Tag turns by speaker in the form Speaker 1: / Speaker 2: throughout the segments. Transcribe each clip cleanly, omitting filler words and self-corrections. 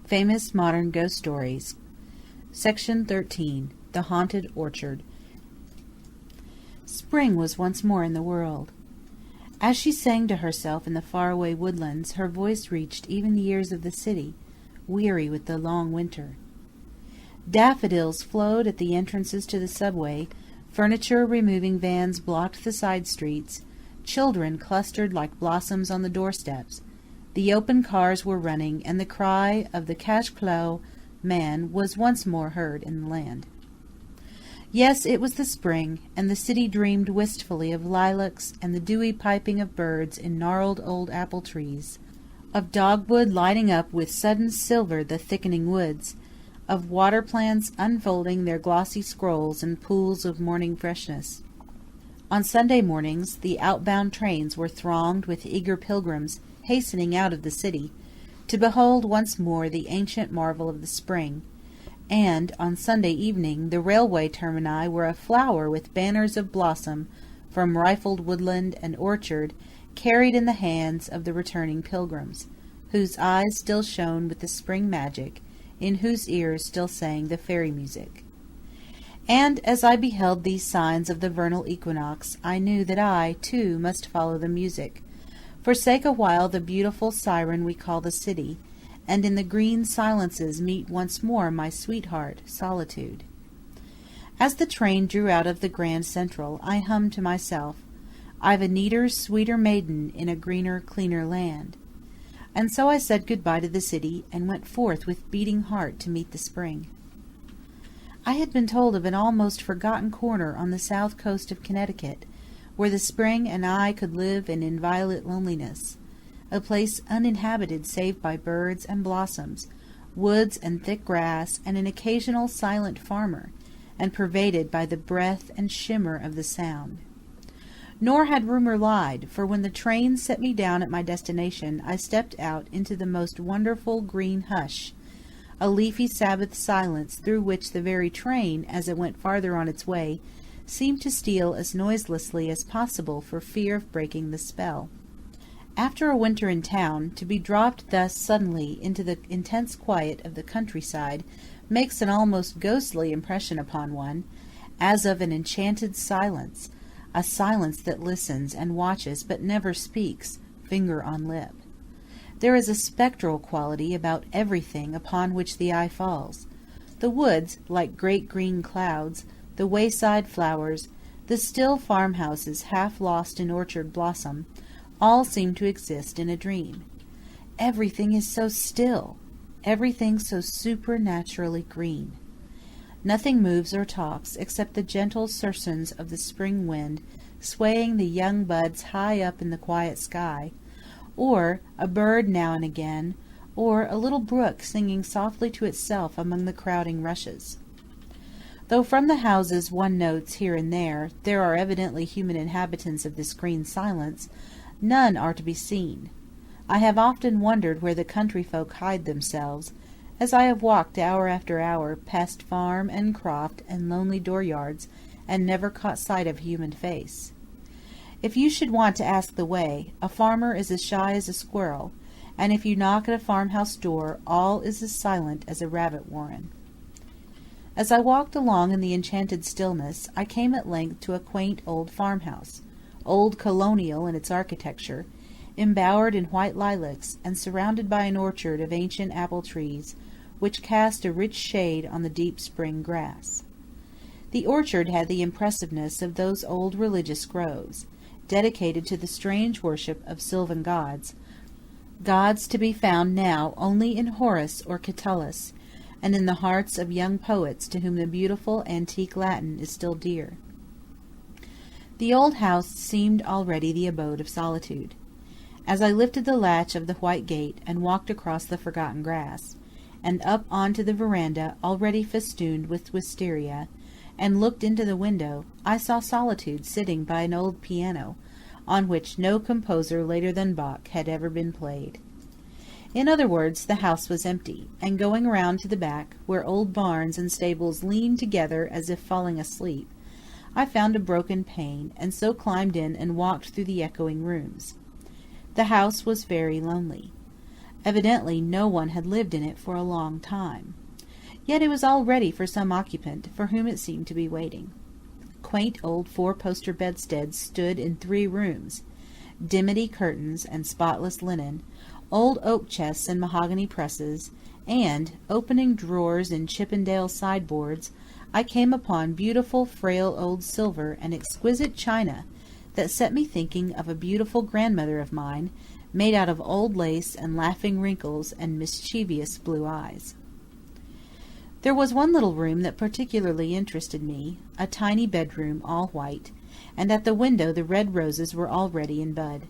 Speaker 1: Famous Modern Ghost Stories. Section 13. The Haunted Orchard. Spring was once more in the world. As she sang to herself in the faraway woodlands, her voice reached even the ears of the city, weary with the long winter. Daffodils flowed at the entrances to the subway, furniture-removing vans blocked the side streets, children clustered like blossoms on the doorsteps. The open cars were running, and the cry of the cash-plow man was once more heard in the land. Yes, it was the spring, and the city dreamed wistfully of lilacs and the dewy piping of birds in gnarled old apple trees, of dogwood lighting up with sudden silver the thickening woods, of water plants unfolding their glossy scrolls in pools of morning freshness. On Sunday mornings the outbound trains were thronged with eager pilgrims hastening out of the city, to behold once more the ancient marvel of the spring, and on Sunday evening the railway termini were aflower with banners of blossom from rifled woodland and orchard carried in the hands of the returning pilgrims, whose eyes still shone with the spring magic, in whose ears still sang the fairy music. And as I beheld these signs of the vernal equinox, I knew that I, too, must follow the music, forsake awhile the beautiful siren we call the city, and in the green silences meet once more my sweetheart, Solitude. As the train drew out of the Grand Central, I hummed to myself, "I've a neater, sweeter maiden in a greener, cleaner land." And so I said good-bye to the city, and went forth with beating heart to meet the spring. I had been told of an almost forgotten corner on the south coast of Connecticut, where the spring and I could live in inviolate loneliness, a place uninhabited save by birds and blossoms, woods and thick grass, and an occasional silent farmer, and pervaded by the breath and shimmer of the Sound. Nor had rumor lied, for when the train set me down at my destination, I stepped out into the most wonderful green hush, a leafy Sabbath silence through which the very train, as it went farther on its way, seemed to steal as noiselessly as possible for fear of breaking the spell. After a winter in town, to be dropped thus suddenly into the intense quiet of the countryside makes an almost ghostly impression upon one, as of an enchanted silence, a silence that listens and watches but never speaks, finger on lip. There is a spectral quality about everything upon which the eye falls. The woods, like great green clouds, the wayside flowers, the still farmhouses half lost in orchard blossom, all seem to exist in a dream. Everything is so still, everything so supernaturally green. Nothing moves or talks except the gentle surceans of the spring wind swaying the young buds high up in the quiet sky, or a bird now and again, or a little brook singing softly to itself among the crowding rushes. Though from the houses one notes, here and there are evidently human inhabitants of this green silence, none are to be seen. I have often wondered where the country folk hide themselves, as I have walked hour after hour past farm and croft and lonely dooryards, and never caught sight of a human face. If you should want to ask the way, a farmer is as shy as a squirrel, and if you knock at a farmhouse door, all is as silent as a rabbit warren. As I walked along in the enchanted stillness, I came at length to a quaint old farmhouse, old colonial in its architecture, embowered in white lilacs, and surrounded by an orchard of ancient apple trees, which cast a rich shade on the deep spring grass. The orchard had the impressiveness of those old religious groves, dedicated to the strange worship of sylvan gods, gods to be found now only in Horace or Catullus, and in the hearts of young poets to whom the beautiful antique Latin is still dear. The old house seemed already the abode of solitude. As I lifted the latch of the white gate and walked across the forgotten grass, and up onto the veranda already festooned with wisteria, and looked into the window, I saw Solitude sitting by an old piano, on which no composer later than Bach had ever been played. In other words, the house was empty, and going round to the back, where old barns and stables leaned together as if falling asleep, I found a broken pane, and so climbed in and walked through the echoing rooms. The house was very lonely. Evidently no one had lived in it for a long time. Yet it was all ready for some occupant, for whom it seemed to be waiting. Quaint old four-poster bedsteads stood in 3 rooms, dimity curtains and spotless linen, old oak chests and mahogany presses, and, opening drawers in Chippendale sideboards, I came upon beautiful frail old silver and exquisite china that set me thinking of a beautiful grandmother of mine, made out of old lace and laughing wrinkles and mischievous blue eyes. There was one little room that particularly interested me, a tiny bedroom, all white, and at the window the red roses were already in bud.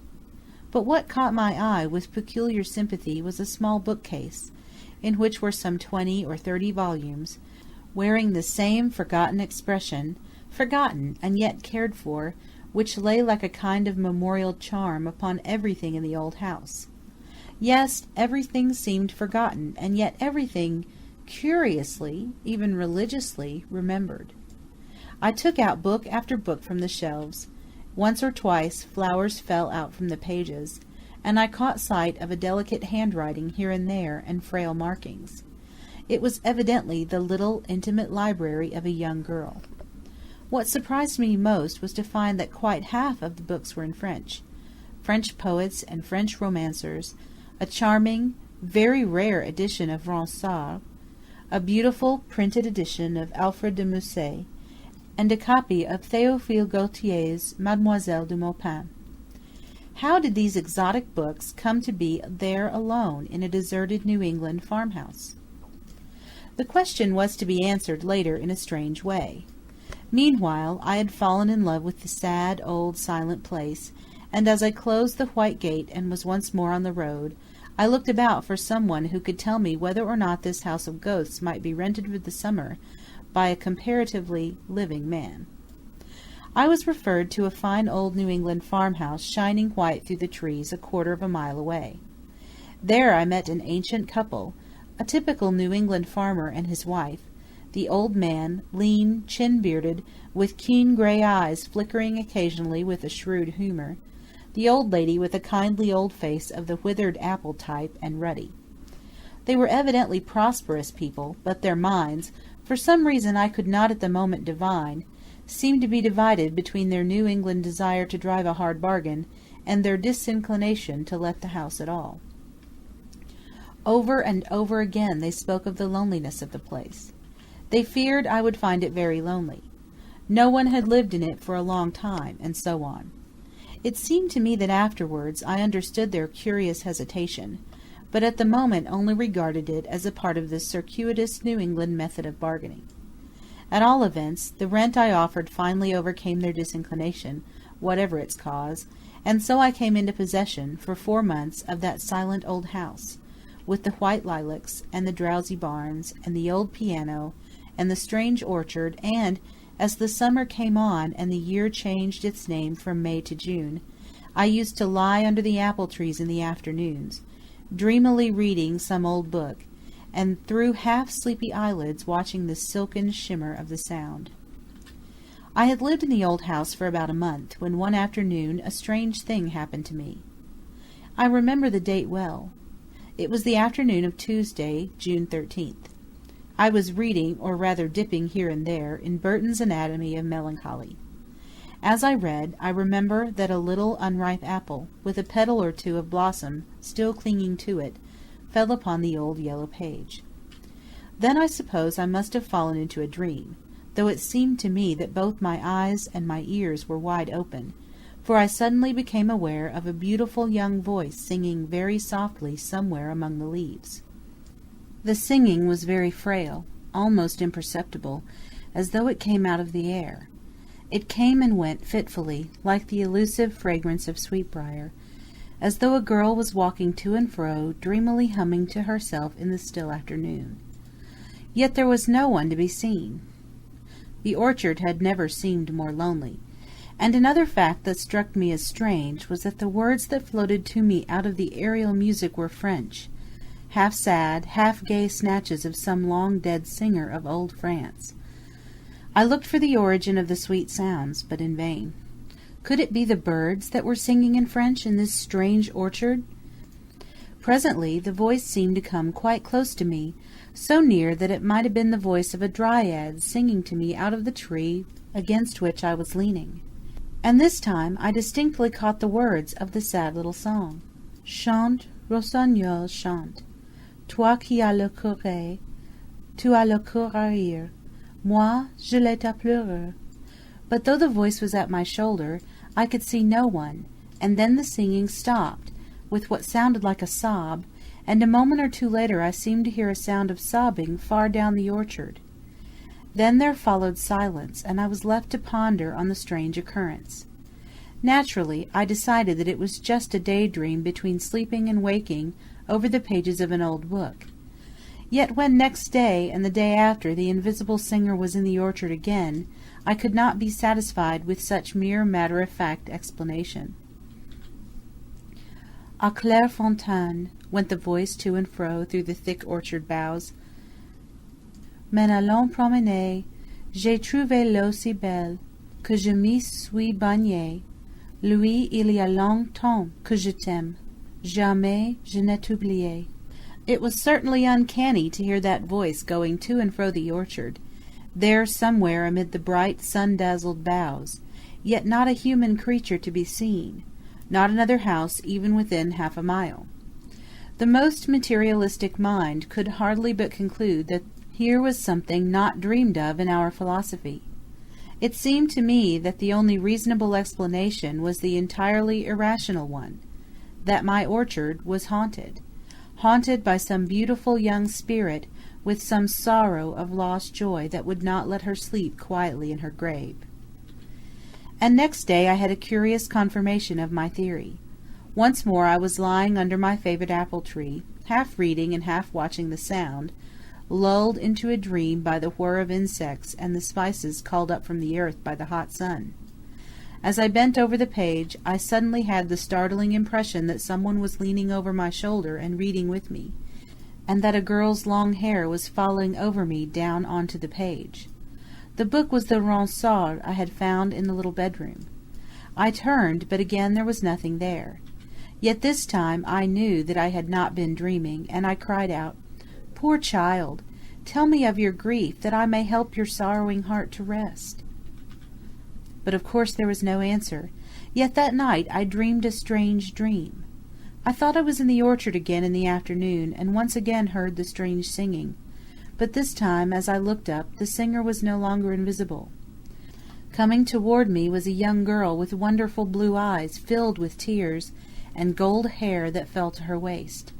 Speaker 1: But what caught my eye with peculiar sympathy was a small bookcase, in which were some 20 or 30 volumes, wearing the same forgotten expression, forgotten and yet cared for, which lay like a kind of memorial charm upon everything in the old house. Yes, everything seemed forgotten, and yet everything, curiously, even religiously, remembered. I took out book after book from the shelves. Once or twice flowers fell out from the pages, and I caught sight of a delicate handwriting here and there and frail markings. It was evidently the little intimate library of a young girl. What surprised me most was to find that quite half of the books were in French poets and French romancers, a charming, very rare edition of Ronsard, a beautiful printed edition of Alfred de Musset, and a copy of Théophile Gautier's Mademoiselle de Maupin. How did these exotic books come to be there alone in a deserted New England farmhouse? The question was to be answered later in a strange way. Meanwhile, I had fallen in love with the sad, old, silent place, and as I closed the white gate and was once more on the road, I looked about for someone who could tell me whether or not this house of ghosts might be rented for the summer by a comparatively living man. I was referred to a fine old New England farmhouse shining white through the trees a quarter of a mile away. There I met an ancient couple, a typical New England farmer and his wife, the old man, lean, chin-bearded, with keen gray eyes flickering occasionally with a shrewd humour, the old lady with a kindly old face of the withered apple type and ruddy. They were evidently prosperous people, but their minds, for some reason I could not at the moment divine, seemed to be divided between their New England desire to drive a hard bargain and their disinclination to let the house at all. Over and over again they spoke of the loneliness of the place. They feared I would find it very lonely. No one had lived in it for a long time, and so on. It seemed to me that afterwards I understood their curious hesitation, but at the moment only regarded it as a part of the circuitous New England method of bargaining. At all events, the rent I offered finally overcame their disinclination, whatever its cause, and so I came into possession, for 4 months, of that silent old house, with the white lilacs, and the drowsy barns, and the old piano, and the strange orchard, and, as the summer came on and the year changed its name from May to June, I used to lie under the apple trees in the afternoons, dreamily reading some old book, and through half-sleepy eyelids watching the silken shimmer of the Sound. I had lived in the old house for about a month, when one afternoon a strange thing happened to me. I remember the date well. It was the afternoon of Tuesday, June 13th. I was reading, or rather dipping here and there, in Burton's Anatomy of Melancholy. As I read, I remember that a little unripe apple, with a petal or two of blossom still clinging to it, fell upon the old yellow page. Then I suppose I must have fallen into a dream, though it seemed to me that both my eyes and my ears were wide open, for I suddenly became aware of a beautiful young voice singing very softly somewhere among the leaves. The singing was very frail, almost imperceptible, as though it came out of the air. It came and went fitfully, like the elusive fragrance of sweetbriar, as though a girl was walking to and fro, dreamily humming to herself in the still afternoon. Yet there was no one to be seen. The orchard had never seemed more lonely, and another fact that struck me as strange was that the words that floated to me out of the aerial music were French, half sad, half gay snatches of some long-dead singer of old France. I looked for the origin of the sweet sounds, but in vain. Could it be the birds that were singing in French in this strange orchard? Presently the voice seemed to come quite close to me, so near that it might have been the voice of a dryad singing to me out of the tree against which I was leaning. And this time I distinctly caught the words of the sad little song. Chante, rossignol, chante. Toi qui as le cœur, tu as le cœur à rire. Moi, je l'ai à pleurer. But though the voice was at my shoulder, I could see no one, and then the singing stopped, with what sounded like a sob, and a moment or two later I seemed to hear a sound of sobbing far down the orchard. Then there followed silence, and I was left to ponder on the strange occurrence. Naturally, I decided that it was just a daydream between sleeping and waking over the pages of an old book. Yet when next day and the day after the invisible singer was in the orchard again, I could not be satisfied with such mere matter-of-fact explanation. "À Clairefontaine," went the voice to and fro through the thick orchard boughs. "M'en allant promener, j'ai trouvé l'eau si belle, que je m'y suis baignée. Lui, il y a longtemps que je t'aime. Jamais je ne t'oublié." It was certainly uncanny to hear that voice going to and fro the orchard, there somewhere amid the bright, sun-dazzled boughs, yet not a human creature to be seen, not another house even within half a mile. The most materialistic mind could hardly but conclude that here was something not dreamed of in our philosophy. It seemed to me that the only reasonable explanation was the entirely irrational one, that my orchard was haunted by some beautiful young spirit with some sorrow of lost joy that would not let her sleep quietly in her grave. And next day I had a curious confirmation of my theory. Once more I was lying under my favourite apple tree, half reading and half watching the sound, lulled into a dream by the whir of insects and the spices called up from the earth by the hot sun. As I bent over the page, I suddenly had the startling impression that someone was leaning over my shoulder and reading with me, and that a girl's long hair was falling over me down onto the page. The book was the Ronsard I had found in the little bedroom. I turned, but again there was nothing there. Yet this time I knew that I had not been dreaming, and I cried out, "Poor child, tell me of your grief, that I may help your sorrowing heart to rest." But of course there was no answer, yet that night I dreamed a strange dream. I thought I was in the orchard again in the afternoon, and once again heard the strange singing. But this time, as I looked up, the singer was no longer invisible. Coming toward me was a young girl with wonderful blue eyes filled with tears, and gold hair that fell to her waist.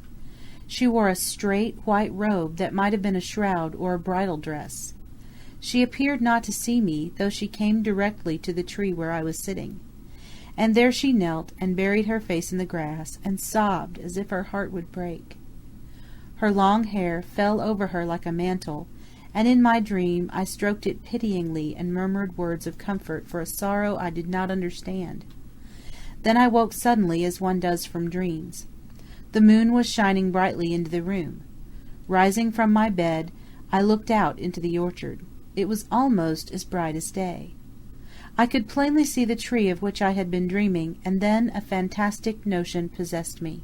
Speaker 1: She wore a straight white robe that might have been a shroud or a bridal dress. She appeared not to see me, though she came directly to the tree where I was sitting. And there she knelt and buried her face in the grass, and sobbed as if her heart would break. Her long hair fell over her like a mantle, and in my dream I stroked it pityingly and murmured words of comfort for a sorrow I did not understand. Then I woke suddenly as one does from dreams. The moon was shining brightly into the room. Rising from my bed, I looked out into the orchard. It was almost as bright as day. I could plainly see the tree of which I had been dreaming, and then a fantastic notion possessed me.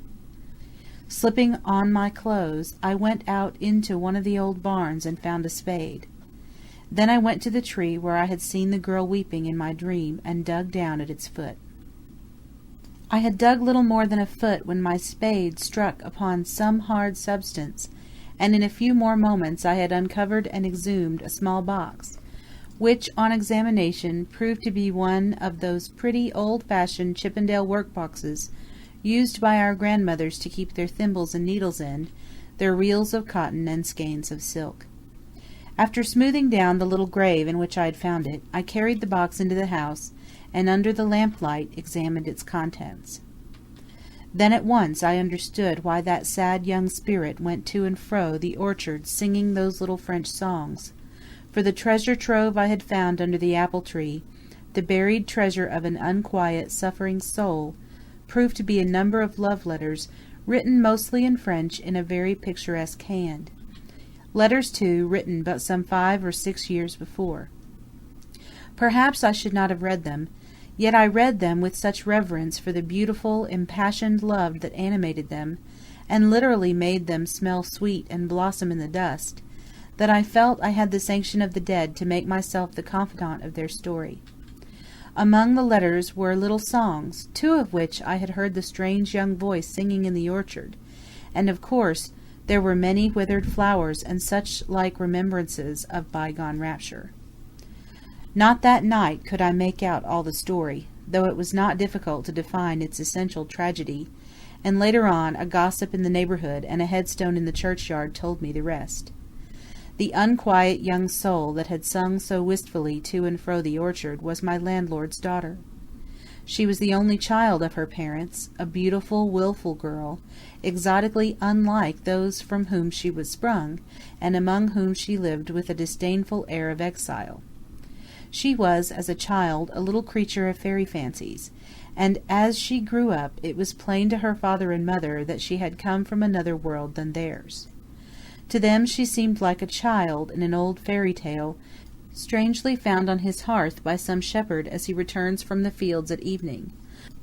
Speaker 1: Slipping on my clothes, I went out into one of the old barns and found a spade. Then I went to the tree where I had seen the girl weeping in my dream, and dug down at its foot. I had dug little more than a foot when my spade struck upon some hard substance, and in a few more moments I had uncovered and exhumed a small box, which on examination proved to be one of those pretty old-fashioned Chippendale work-boxes used by our grandmothers to keep their thimbles and needles in, their reels of cotton and skeins of silk. After smoothing down the little grave in which I had found it, I carried the box into the house, and under the lamplight examined its contents. Then at once I understood why that sad young spirit went to and fro the orchard singing those little French songs, for the treasure trove I had found under the apple tree, the buried treasure of an unquiet, suffering soul, proved to be a number of love letters, written mostly in French in a very picturesque hand. Letters, too, written but some 5 or 6 years before. Perhaps I should not have read them, yet I read them with such reverence for the beautiful, impassioned love that animated them, and literally made them smell sweet and blossom in the dust, that I felt I had the sanction of the dead to make myself the confidant of their story. Among the letters were little songs, 2 of which I had heard the strange young voice singing in the orchard, and of course there were many withered flowers and such like remembrances of bygone rapture. Not that night could I make out all the story, though it was not difficult to define its essential tragedy, and later on a gossip in the neighbourhood and a headstone in the churchyard told me the rest. The unquiet young soul that had sung so wistfully to and fro the orchard was my landlord's daughter. She was the only child of her parents, a beautiful, wilful girl, exotically unlike those from whom she was sprung, and among whom she lived with a disdainful air of exile. She was, as a child, a little creature of fairy fancies, and as she grew up it was plain to her father and mother that she had come from another world than theirs. To them she seemed like a child in an old fairy tale, strangely found on his hearth by some shepherd as he returns from the fields at evening,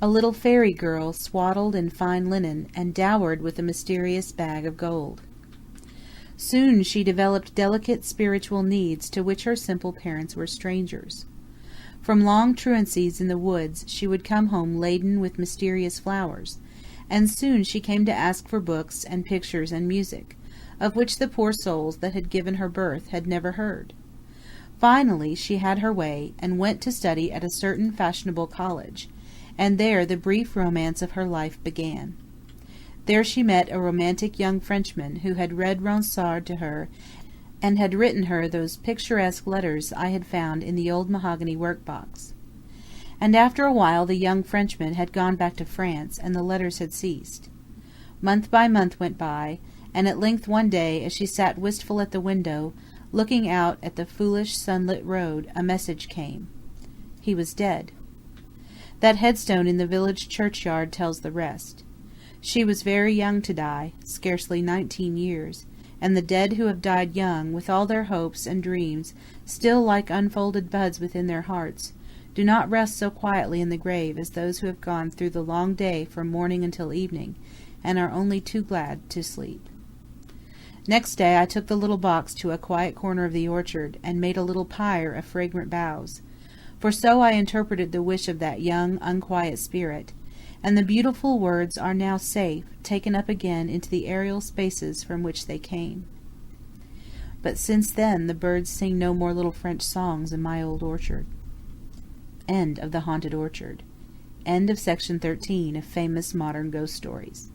Speaker 1: a little fairy girl swaddled in fine linen, and dowered with a mysterious bag of gold. Soon she developed delicate spiritual needs to which her simple parents were strangers. From long truancies in the woods she would come home laden with mysterious flowers, and soon she came to ask for books and pictures and music, of which the poor souls that had given her birth had never heard. Finally she had her way, and went to study at a certain fashionable college, and there the brief romance of her life began. There she met a romantic young Frenchman who had read Ronsard to her, and had written her those picturesque letters I had found in the old mahogany work-box. And after a while the young Frenchman had gone back to France, and the letters had ceased. Month by month went by, and at length one day, as she sat wistful at the window, looking out at the foolish sunlit road, a message came. He was dead. That headstone in the village churchyard tells the rest. She was very young to die, scarcely 19 years, and the dead who have died young, with all their hopes and dreams still like unfolded buds within their hearts, do not rest so quietly in the grave as those who have gone through the long day from morning until evening, and are only too glad to sleep. Next day I took the little box to a quiet corner of the orchard, and made a little pyre of fragrant boughs, for so I interpreted the wish of that young, unquiet spirit, and the beautiful words are now safe, taken up again into the aerial spaces from which they came. But since then the birds sing no more little French songs in my old orchard. End of The Haunted Orchard. End of section 13 of Famous Modern Ghost Stories.